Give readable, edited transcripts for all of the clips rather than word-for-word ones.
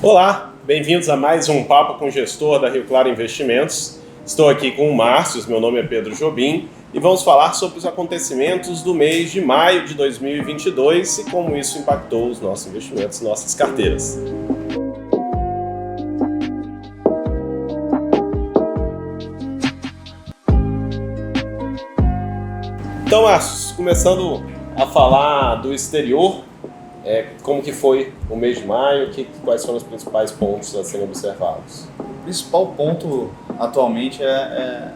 Olá, bem-vindos a mais um Papo com o Gestor da Rio Claro Investimentos. Estou aqui com o Márcio, meu nome é Pedro Jobim, e vamos falar sobre os acontecimentos do mês de maio de 2022 e como isso impactou os nossos investimentos, nossas carteiras. Então, Márcio, começando a falar do exterior, como que foi o mês de maio, quais foram os principais pontos a serem observados? O principal ponto atualmente é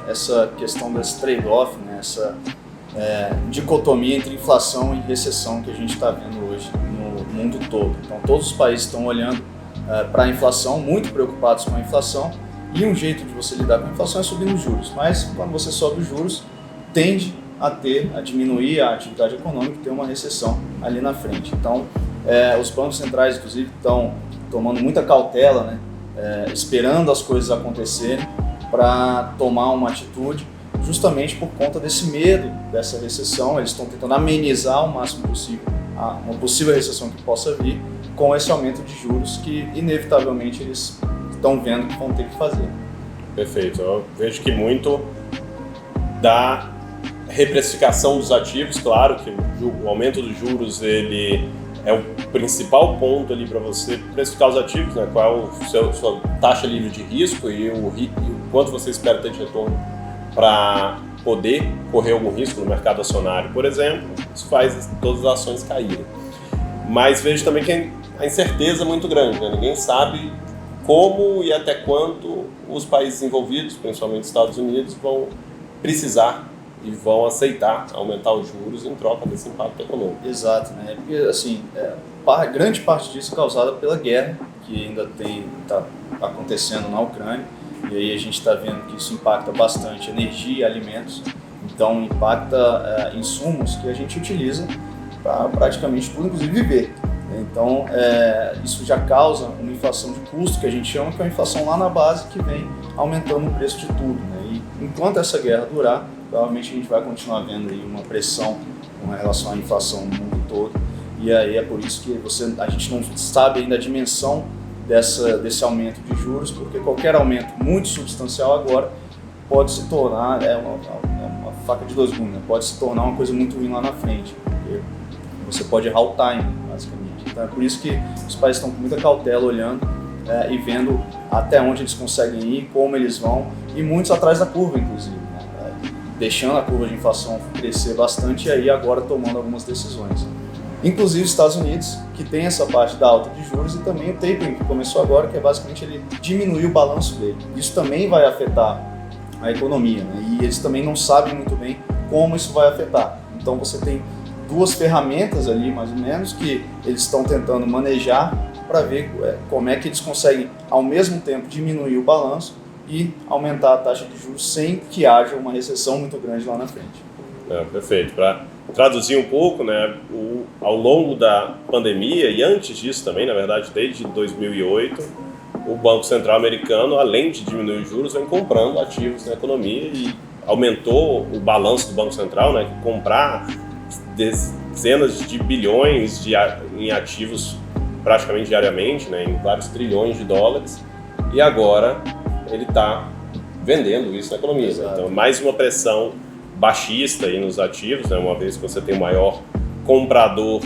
essa questão desse trade-off, né? Essa dicotomia entre inflação e recessão que a gente está vendo hoje no mundo todo. Então todos os países estão olhando para a inflação, muito preocupados com a inflação, e um jeito de você lidar com a inflação é subindo os juros, mas quando você sobe os juros, tende a diminuir a atividade econômica e ter uma recessão ali na frente. Então, os bancos centrais, inclusive, estão tomando muita cautela, né? Esperando as coisas acontecerem para tomar uma atitude, justamente por conta desse medo dessa recessão. Eles estão tentando amenizar o máximo possível uma possível recessão que possa vir com esse aumento de juros que, inevitavelmente, eles estão vendo que vão ter que fazer. Perfeito. Eu vejo que muito da reprecificação dos ativos, claro que o aumento dos juros ele é o principal ponto ali para você precificar os ativos, né? Qual é a sua taxa livre de risco e o quanto você espera ter de retorno para poder correr algum risco no mercado acionário, por exemplo. Isso faz todas as ações caírem. Mas vejo também que a incerteza é muito grande, né? Ninguém sabe como e até quando os países envolvidos, principalmente os Estados Unidos, vão precisar e vão aceitar aumentar os juros em troca desse impacto econômico. Exato, né? Porque, assim, grande parte disso é causada pela guerra que ainda está acontecendo na Ucrânia, e aí a gente está vendo que isso impacta bastante energia e alimentos, então impacta insumos que a gente utiliza para praticamente tudo, inclusive viver. Então, isso já causa uma inflação de custo, que a gente chama, que é uma inflação lá na base, que vem aumentando o preço de tudo, né? E enquanto essa guerra durar, provavelmente a gente vai continuar vendo aí uma pressão com relação à inflação no mundo todo, e aí é por isso que a gente não sabe ainda a dimensão desse aumento de juros, porque qualquer aumento muito substancial agora pode se tornar uma faca de dois gumes, né? Pode se tornar uma coisa muito ruim lá na frente, porque você pode errar o timing, basicamente. Então é por isso que os países estão com muita cautela olhando e vendo até onde eles conseguem ir, como eles vão, e muitos atrás da curva, inclusive, deixando a curva de inflação crescer bastante e aí agora tomando algumas decisões. Inclusive os Estados Unidos, que tem essa parte da alta de juros, e também o tapering, que começou agora, que é basicamente ele diminuir o balanço dele. Isso também vai afetar a economia, né? E eles também não sabem muito bem como isso vai afetar. Então você tem duas ferramentas ali, mais ou menos, que eles estão tentando manejar para ver como é que eles conseguem, ao mesmo tempo, diminuir o balanço e aumentar a taxa de juros sem que haja uma recessão muito grande lá na frente. Perfeito. Para traduzir um pouco, né, ao longo da pandemia e antes disso também, na verdade, desde 2008, o Banco Central americano, além de diminuir os juros, vem comprando ativos na economia e aumentou o balanço do Banco Central, né, comprar dezenas de bilhões em ativos praticamente diariamente, né, em vários trilhões de dólares, e agora ele está vendendo isso na economia. Exato. Então, mais uma pressão baixista aí nos ativos, né? Uma vez que você tem o maior comprador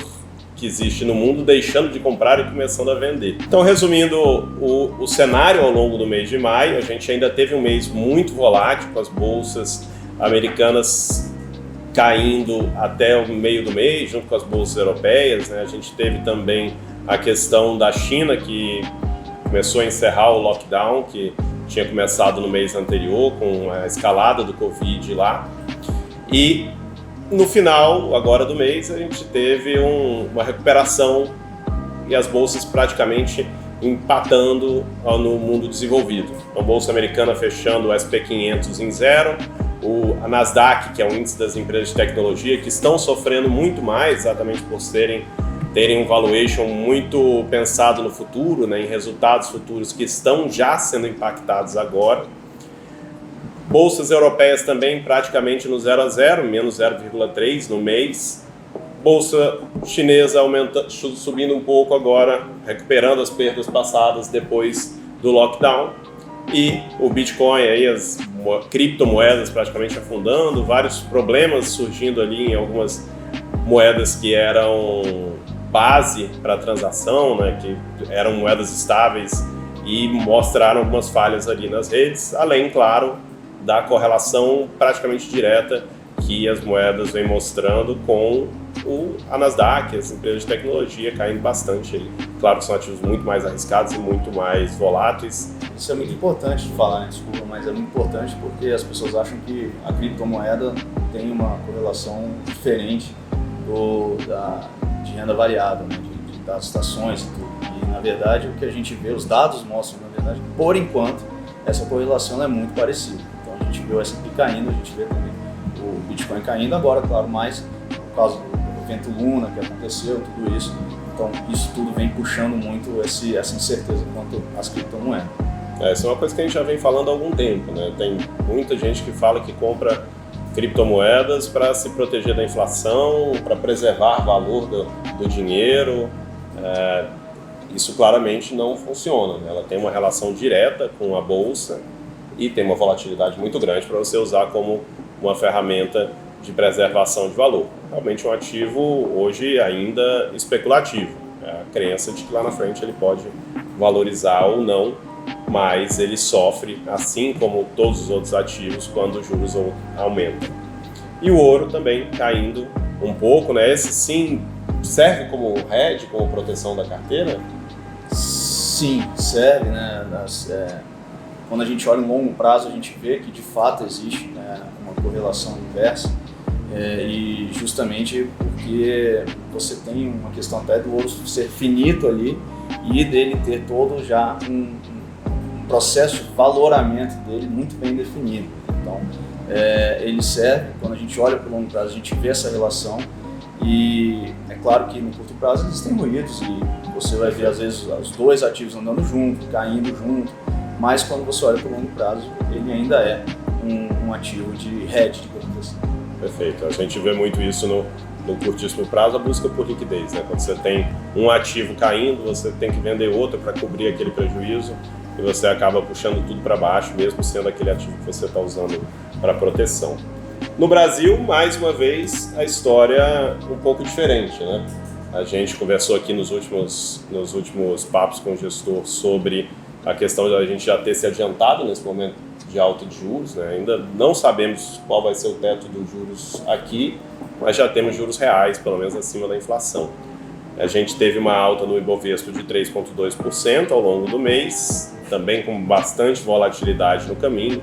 que existe no mundo deixando de comprar e começando a vender. Então, resumindo o cenário ao longo do mês de maio, a gente ainda teve um mês muito volátil, com as bolsas americanas caindo até o meio do mês, junto com as bolsas europeias, né? A gente teve também a questão da China, que começou a encerrar o lockdown, que tinha começado no mês anterior com a escalada do Covid lá. E no final, agora do mês, a gente teve uma recuperação e as bolsas praticamente empatando no mundo desenvolvido. Então, a bolsa americana fechando o S&P 500 em zero, a Nasdaq, que é um índice das empresas de tecnologia, que estão sofrendo muito mais, exatamente por terem um valuation muito pensado no futuro, né, em resultados futuros que estão já sendo impactados agora. Bolsas europeias também praticamente no 0 a 0, menos 0,3 no mês. Bolsa chinesa subindo um pouco agora, recuperando as perdas passadas depois do lockdown. E o Bitcoin, aí as criptomoedas praticamente afundando, vários problemas surgindo ali em algumas moedas que eram base para transação, né, que eram moedas estáveis e mostraram algumas falhas ali nas redes, além, claro, da correlação praticamente direta que as moedas vêm mostrando com a Nasdaq, as empresas de tecnologia caindo bastante ali. Claro que são ativos muito mais arriscados e muito mais voláteis. Isso é muito importante de falar, né? Desculpa, mas é muito importante porque as pessoas acham que a criptomoeda tem uma correlação diferente de renda variável, né? Das estações e tudo. E, na verdade, o que a gente vê, os dados mostram, na verdade, por enquanto, essa correlação é muito parecida. Então, a gente vê o S&P caindo, a gente vê também o Bitcoin caindo agora, claro, mais por causa do evento Luna que aconteceu, tudo isso. Então, isso tudo vem puxando muito essa incerteza quanto às criptomoedas. Essa é uma coisa que a gente já vem falando há algum tempo, né? Tem muita gente que fala que compra criptomoedas para se proteger da inflação, para preservar valor do dinheiro. Isso claramente não funciona, né? Ela tem uma relação direta com a bolsa e tem uma volatilidade muito grande para você usar como uma ferramenta de preservação de valor. Realmente um ativo hoje ainda especulativo. É a crença de que lá na frente ele pode valorizar ou não, mas ele sofre, assim como todos os outros ativos, quando os juros aumentam. E o ouro também caindo um pouco, né? Esse sim serve como hedge, como proteção da carteira? Sim, serve, né? Quando a gente olha no longo prazo, a gente vê que de fato existe, né, uma correlação inversa. E justamente porque você tem uma questão até do ouro ser finito ali e dele ter todo já um processo de valoramento dele muito bem definido. Então, ele serve, quando a gente olha para o longo prazo, a gente vê essa relação e é claro que no curto prazo existem ruídos e você vai ver às vezes os dois ativos andando junto, caindo junto, mas quando você olha para o longo prazo, ele ainda é um ativo de hedge, digamos assim. Perfeito. A gente vê muito isso no curtíssimo prazo, a busca por liquidez, né? Quando você tem um ativo caindo, você tem que vender outro para cobrir aquele prejuízo e você acaba puxando tudo para baixo, mesmo sendo aquele ativo que você está usando para proteção. No Brasil, mais uma vez, a história um pouco diferente, né? A gente conversou aqui nos últimos papos com o gestor sobre a questão de a gente já ter se adiantado nesse momento de alta de juros, né? Ainda não sabemos qual vai ser o teto dos juros aqui, mas já temos juros reais, pelo menos acima da inflação. A gente teve uma alta no Ibovespa de 3,2% ao longo do mês, também com bastante volatilidade no caminho.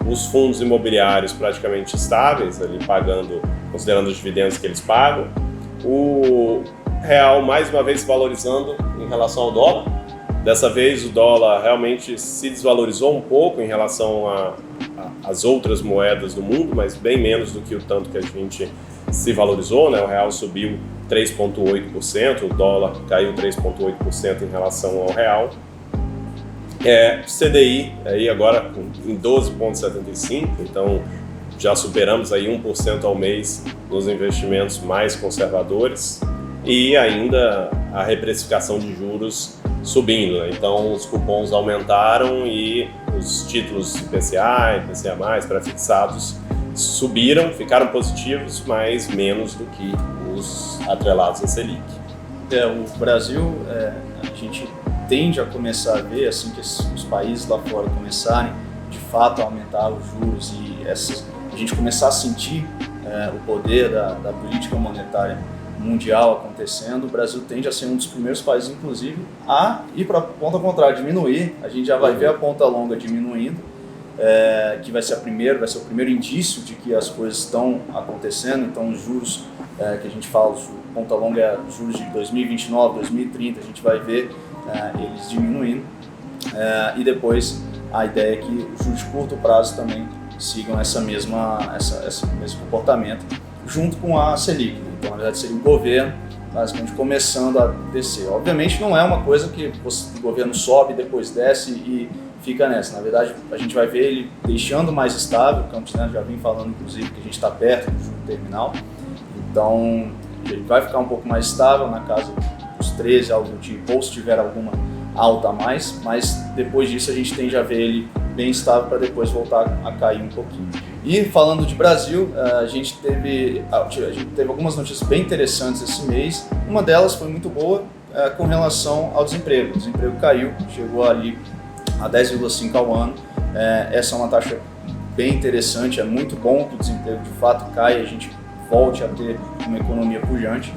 Os fundos imobiliários praticamente estáveis, ali pagando, considerando os dividendos que eles pagam. O real mais uma vez se valorizando em relação ao dólar. Dessa vez o dólar realmente se desvalorizou um pouco em relação às outras moedas do mundo, mas bem menos do que o tanto que a gente se valorizou, né? O real subiu 3,8%, o dólar caiu 3,8% em relação ao real. CDI aí agora em 12,75%, então já superamos aí 1% ao mês nos investimentos mais conservadores e ainda a reprecificação de juros subindo, né? Então os cupons aumentaram e os títulos IPCA, IPCA+, pré-fixados subiram, ficaram positivos, mas menos do que os atrelados a Selic. O Brasil, a gente tende a começar a ver, assim que os países lá fora começarem de fato a aumentar os juros e a gente começar a sentir o poder da política monetária mundial acontecendo, o Brasil tende a ser um dos primeiros países, inclusive, a ir para a ponta contrária, diminuir. A gente já vai ver a ponta longa diminuindo, que vai ser o primeiro indício de que as coisas estão acontecendo. Então, os juros que a gente fala, ponta longa é os juros de 2029, 2030, a gente vai ver eles diminuindo. E depois, a ideia é que os juros de curto prazo também sigam esse mesmo comportamento, junto com a Selic. Então, na verdade, seria o governo basicamente começando a descer. Obviamente, não é uma coisa que o governo sobe, depois desce e fica nessa. Na verdade, a gente vai ver ele deixando mais estável. O Campos Neto já vem falando, inclusive, que a gente está perto do juro terminal. Então, seja, ele vai ficar um pouco mais estável na casa dos 13, algo do tipo, ou se tiver alguma alta a mais, mas depois disso a gente tende a ver ele bem estável para depois voltar a cair um pouquinho. E falando de Brasil, a gente teve algumas notícias bem interessantes esse mês. Uma delas foi muito boa com relação ao desemprego. O desemprego caiu, chegou ali a 10,5 ao ano. Essa é uma taxa bem interessante, é muito bom que o desemprego de fato caia e a gente volte a ter uma economia pujante.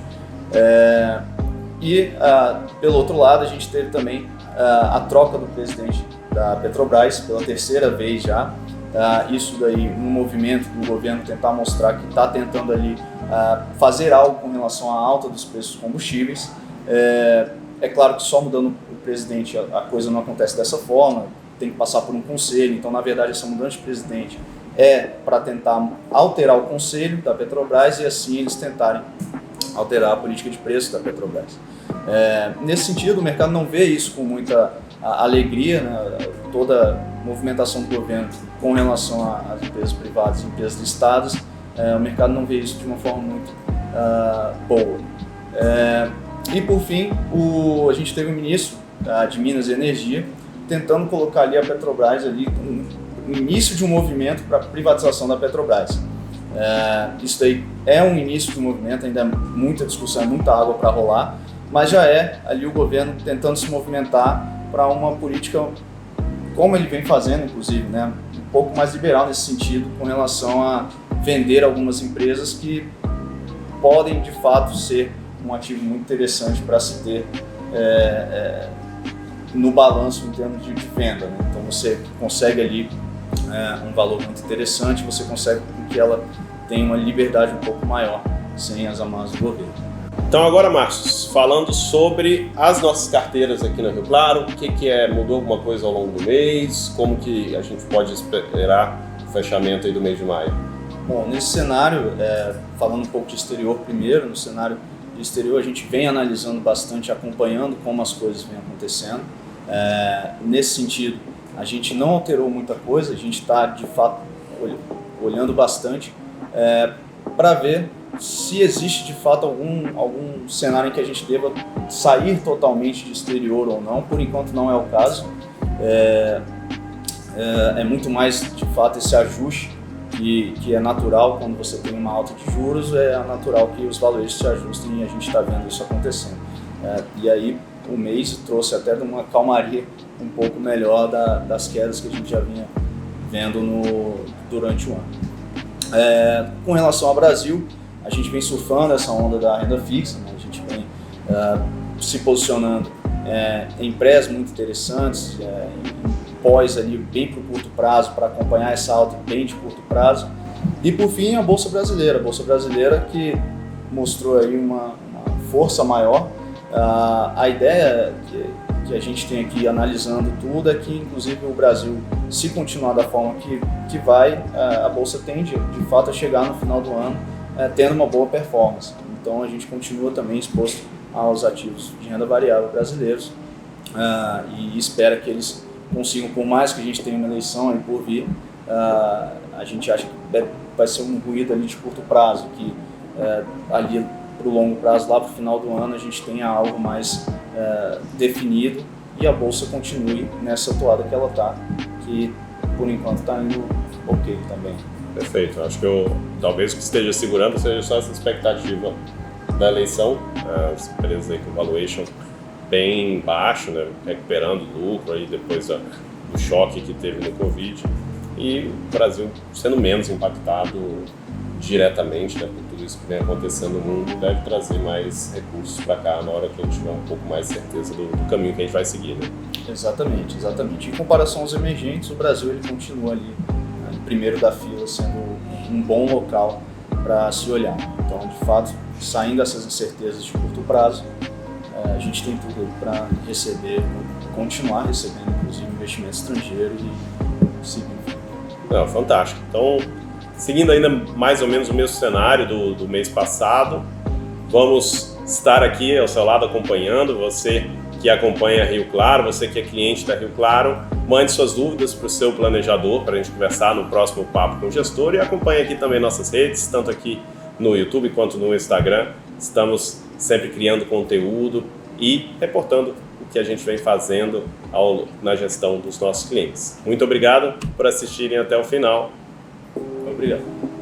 Pelo outro lado, a gente teve também a troca do presidente da Petrobras pela terceira vez já. Isso daí um movimento do governo tentar mostrar que está tentando ali fazer algo com relação à alta dos preços dos combustíveis. É claro que só mudando o presidente a coisa não acontece dessa forma, tem que passar por um conselho, então na verdade essa mudança de presidente é para tentar alterar o conselho da Petrobras e assim eles tentarem alterar a política de preço da Petrobras. Nesse sentido, o mercado não vê isso com muita alegria, né? Toda movimentação do governo com relação às empresas privadas e empresas listadas, o mercado não vê isso de uma forma muito boa. E por fim, a gente teve o ministro de Minas e Energia tentando colocar ali a Petrobras ali no início de um movimento para a privatização da Petrobras. Isso daí é um início de um movimento, ainda é muita discussão, é muita água para rolar, mas já é ali o governo tentando se movimentar para uma política, como ele vem fazendo, inclusive, né, um pouco mais liberal nesse sentido, com relação a vender algumas empresas que podem, de fato, ser um ativo muito interessante para se ter no balanço em termos de venda, né? Então você consegue ali um valor muito interessante, você consegue que ela tenha uma liberdade um pouco maior, sem as amarras do governo. Então agora, Márcio, falando sobre as nossas carteiras aqui na Rio Claro, o que mudou alguma coisa ao longo do mês, como que a gente pode esperar o fechamento aí do mês de maio? Bom, nesse cenário, falando um pouco de exterior primeiro, no cenário de exterior a gente vem analisando bastante, acompanhando como as coisas vêm acontecendo. Nesse sentido, a gente não alterou muita coisa, a gente está de fato olhando bastante para ver se existe de fato algum cenário em que a gente deva sair totalmente de exterior ou não. Por enquanto não é o caso. É muito mais de fato esse ajuste que é natural quando você tem uma alta de juros, é natural que os valores se ajustem e a gente está vendo isso acontecendo. E aí o mês trouxe até uma calmaria um pouco melhor das quedas que a gente já vinha vendo durante o ano. Com relação ao Brasil, a gente vem surfando essa onda da renda fixa, né? A gente vem se posicionando em prés muito interessantes, em pós ali bem para o curto prazo, para acompanhar essa alta bem de curto prazo. E por fim a Bolsa Brasileira que mostrou aí uma força maior. A ideia que a gente tem aqui analisando tudo é que inclusive o Brasil, se continuar da forma que vai, a Bolsa tende de fato a chegar no final do ano tendo uma boa performance. Então a gente continua também exposto aos ativos de renda variável brasileiros e espera que eles consigam, por mais que a gente tenha uma eleição aí por vir, a gente acha que vai ser um ruído ali de curto prazo, que ali para o longo prazo, lá para o final do ano, a gente tenha algo mais definido e a Bolsa continue nessa toada que ela está, que por enquanto está indo ok também. Perfeito. Acho que talvez o que esteja segurando seja só essa expectativa da eleição, as empresas aí com valuation bem baixo, né, recuperando lucro aí depois do choque que teve no Covid, e o Brasil sendo menos impactado diretamente, né, por tudo isso que vem acontecendo no mundo, deve trazer mais recursos para cá na hora que a gente tiver um pouco mais certeza do caminho que a gente vai seguir, né? Exatamente. Em comparação aos emergentes, o Brasil ele continua ali em primeiro da fila, sendo um bom local para se olhar. Então, de fato, saindo dessas incertezas de curto prazo, a gente tem tudo para continuar recebendo, inclusive, investimento estrangeiro e seguir. Fantástico. Então, seguindo ainda mais ou menos o mesmo cenário do mês passado, vamos estar aqui ao seu lado acompanhando. Você que acompanha a Rio Claro, você que é cliente da Rio Claro, mande suas dúvidas para o seu planejador para a gente conversar no próximo Papo com o Gestor, e acompanhe aqui também nossas redes, tanto aqui no YouTube quanto no Instagram, estamos sempre criando conteúdo e reportando o que a gente vem fazendo na gestão dos nossos clientes. Muito obrigado por assistirem até o final. Obrigado.